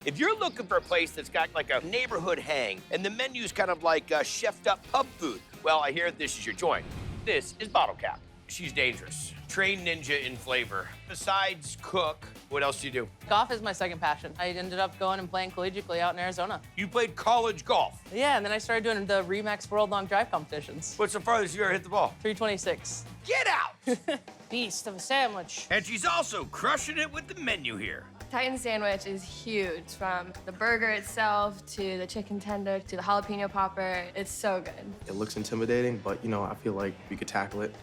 If you're looking for a place that's got like a neighborhood hang and the menu's kind of like chefed up pub food, well, I hear this is your joint. This is Bottle Cap. She's dangerous. Trained ninja in flavor. Besides cook, what else do you do? Golf is my second passion. I ended up going and playing collegiately out in Arizona. You played college golf. Yeah, and then I started doing the Remax World Long Drive competitions. What's the farthest you ever hit the ball? 326. Get out! Beast of a sandwich. And she's also crushing it with the menu here. Titan sandwich is huge, from the burger itself to the chicken tender to the jalapeno popper. It's so good. It looks intimidating, but I feel like we could tackle it.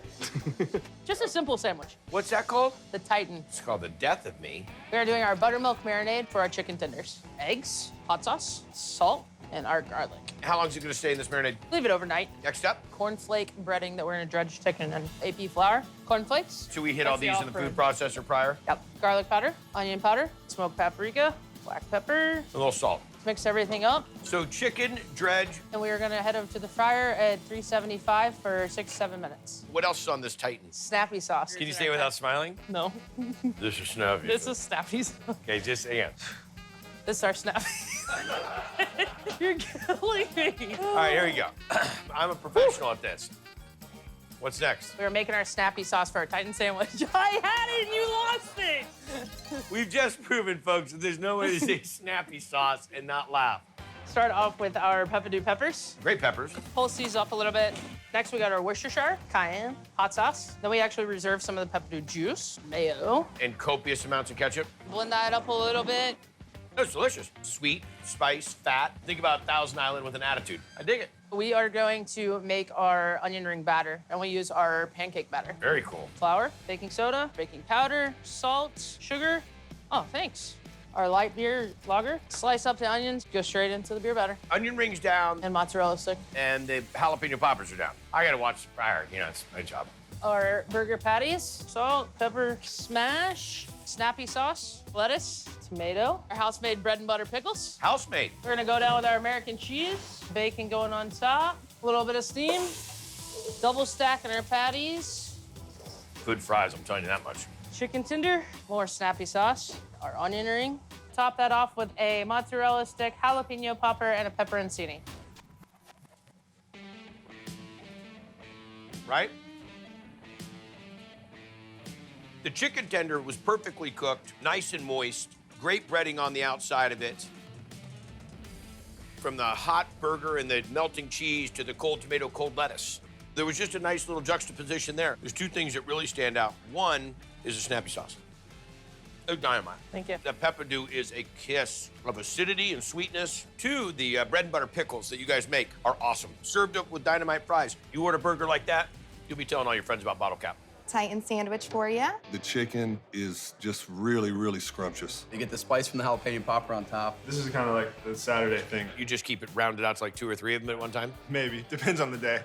Just a simple sandwich. What's that called? The Titan. It's called the death of me. We are doing our buttermilk marinade for our chicken tenders. Eggs, hot sauce, salt, and our garlic. How long is it gonna stay in this marinade? Leave it overnight. Next up, Cornflake breading that we're gonna dredge chicken in. AP flour, cornflakes. should we hit all That's these in the Alfred. food processor prior? Yep. Garlic powder, onion powder, smoked paprika, black pepper. A little salt. Mix everything up. So chicken, dredge. And we are gonna head over to the fryer at 375 for 6-7 minutes. What else is on this Titan? Snappy sauce. Can you say it without smiling? No. This is snappy. This is snappy sauce. Okay, just again. This is our snappy. You're killing me. All right, here we go. I'm a professional at this. What's next? We were making our snappy sauce for our Titan sandwich. I had it and you lost it. We've just proven, folks, that there's no way to say snappy sauce and not laugh. Start off with our pepperdew peppers. Great peppers. Pulse these up a little bit. Next, we got our Worcestershire, cayenne, hot sauce. Then we actually reserve some of the pepperdew juice, mayo. And copious amounts of ketchup. Blend that up a little bit. It's delicious. Sweet, spice, fat. Think about Thousand Island with an attitude. I dig it. We are going to make our onion ring batter, and we use our pancake batter. Very cool. Flour, baking soda, baking powder, salt, sugar. Oh, thanks. Our light beer lager. Slice up the onions, go straight into the beer batter. Onion rings down, And mozzarella stick. and the jalapeno poppers are down. I gotta watch the prior. It's my job. Our burger patties, salt, pepper smash, snappy sauce, lettuce, tomato, our house-made bread and butter pickles. Housemate. We're gonna go down with our American cheese, bacon going on top, a little bit of steam, double stacking our patties, Good fries, I'm telling you that much. chicken tender, more snappy sauce, our onion ring. Top that off with a mozzarella stick, jalapeno popper, and a pepperoncini. Right? The chicken tender was perfectly cooked, nice and moist, great breading on the outside of it. From the hot burger and the melting cheese to the cold tomato, cold lettuce. There was just a nice little juxtaposition there. There's two things that really stand out. One is the snappy sauce. Oh, dynamite. Thank you. The pepperdew is a kiss of acidity and sweetness. Two, the bread and butter pickles that you guys make are awesome. Served up with dynamite fries. You order a burger like that, you'll be telling all your friends about Bottle Cap. Titan sandwich for you. The chicken is just really, really scrumptious. You get the spice from the jalapeno popper on top. This is kind of like the Saturday thing. You just keep it rounded out to like 2 or 3 of them at one time? Maybe. Depends on the day.